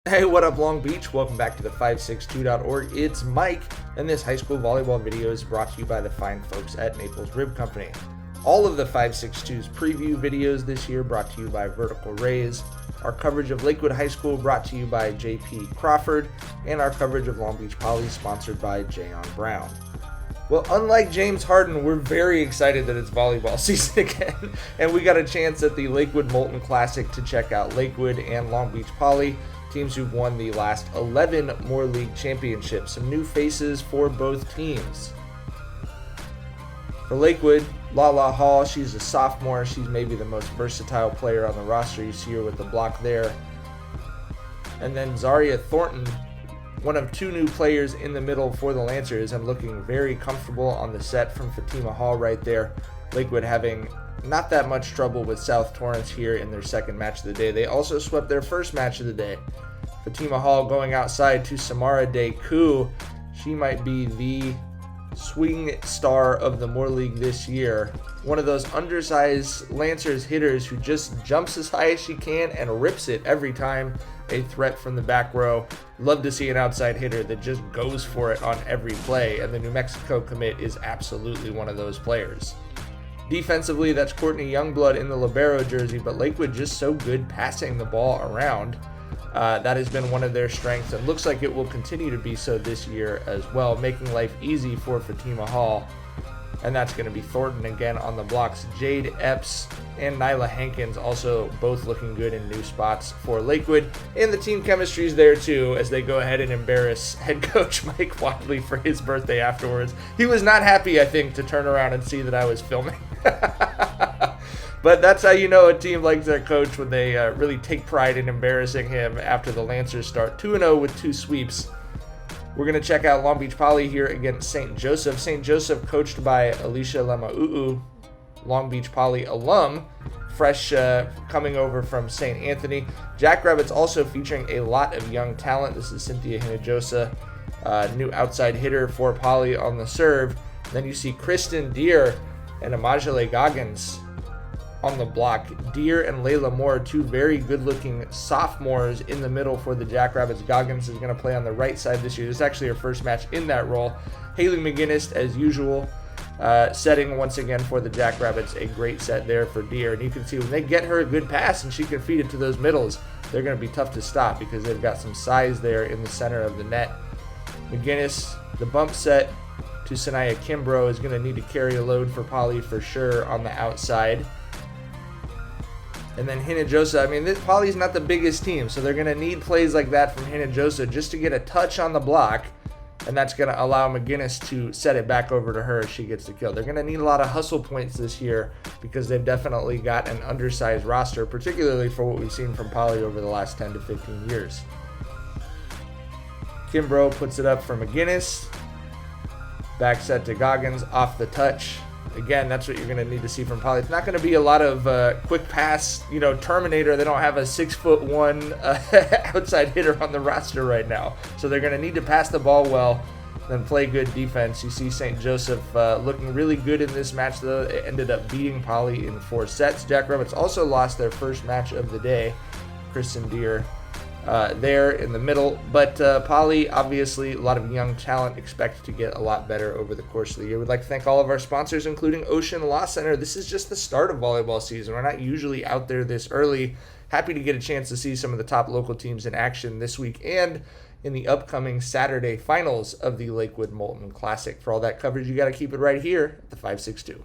Hey, what up, Long Beach? Welcome back to the 562.org. It's Mike, and this high school volleyball video is brought to you by the fine folks at Naples Rib Company. All of the 562's preview videos this year brought to you by Vertical Rays, our coverage of Lakewood High School brought to you by JP Crawford, and our coverage of Long Beach Poly sponsored by Jayon Brown. Well, unlike James Harden, we're very excited that it's volleyball season again, and we got a chance at the Lakewood Molten Classic to check out Lakewood and Long Beach Poly, teams who've won the last 11 Moore League championships. Some new faces for both teams. For Lakewood, Lala Hall, she's a sophomore. She's maybe the most versatile player on the roster. You see her with the block there. And then Zaria Thornton, one of two new players in the middle for the Lancers, and looking very comfortable on the set from Fatima Hall right there. Lakewood having not that much trouble with South Torrance here in their second match of the day. They also swept their first match of the day. Fatima Hall going outside to Samara Deku. She might be the swing star of the Moore League this year. One of those undersized Lancers hitters who just jumps as high as she can and rips it every time. A threat from the back row. Love to see an outside hitter that just goes for it on every play, and the New Mexico commit is absolutely one of those players. Defensively, that's Courtney Youngblood in the libero jersey, but Lakewood just so good passing the ball around. That has been one of their strengths, and looks like it will continue to be so this year as well, making life easy for Fatima Hall. And that's going to be Thornton again on the blocks. Jade Epps and Nyla Hankins also both looking good in new spots for Lakewood. And the team chemistry is there too, as they go ahead and embarrass head coach Mike Wadley for his birthday afterwards. He was not happy, I think, to turn around and see that I was filming. But that's how you know a team likes their coach, when they really take pride in embarrassing him after the Lancers start 2-0 with 2 sweeps. We're going to check out Long Beach Poly here against St. Joseph. St. Joseph coached by Alicia Lema'u'u, Long Beach Poly alum, fresh coming over from St. Anthony. Jackrabbits also featuring a lot of young talent. This is Cynthia Hinojosa, new outside hitter for Poly on the serve. Then you see Kristen Deer and Amajale Goggins on the block. Deer and Layla Moore, two very good-looking sophomores in the middle for the Jackrabbits. Goggins is going to play on the right side this year. This is actually her first match in that role. Haley McGinnis, as usual, setting once again for the Jackrabbits. A great set there for Deer. And you can see when they get her a good pass and she can feed it to those middles, they're going to be tough to stop because they've got some size there in the center of the net. McGinnis, the bump set to Sanaya Kimbrough, is going to need to carry a load for Poly for sure on the outside. And then Hinojosa, I mean, this Poly's not the biggest team, so they're going to need plays like that from Hinojosa just to get a touch on the block, and that's going to allow McGinnis to set it back over to her as she gets the kill. They're going to need a lot of hustle points this year because they've definitely got an undersized roster, particularly for what we've seen from Poly over the last 10 to 15 years. Kimbrough puts it up for McGinnis. Back set to Goggins, off the touch. Again, that's what you're going to need to see from Poly. It's not going to be a lot of quick pass, Terminator. They don't have a 6'1" outside hitter on the roster right now. So they're going to need to pass the ball well, then play good defense. You see St. Joseph looking really good in this match, though. It ended up beating Poly in 4 sets. Jackrabbits also lost their first match of the day. Kristen Deer there in the middle, but Poly, obviously a lot of young talent, expected to get a lot better over the course of the year. We'd like to thank all of our sponsors, including Ocean Law Center. This is just the start of volleyball season. We're not usually out there this early. Happy to get a chance to see some of the top local teams in action this week and in the upcoming Saturday finals of the Lakewood Molten Classic. For all that coverage, you got to keep it right here at the 562.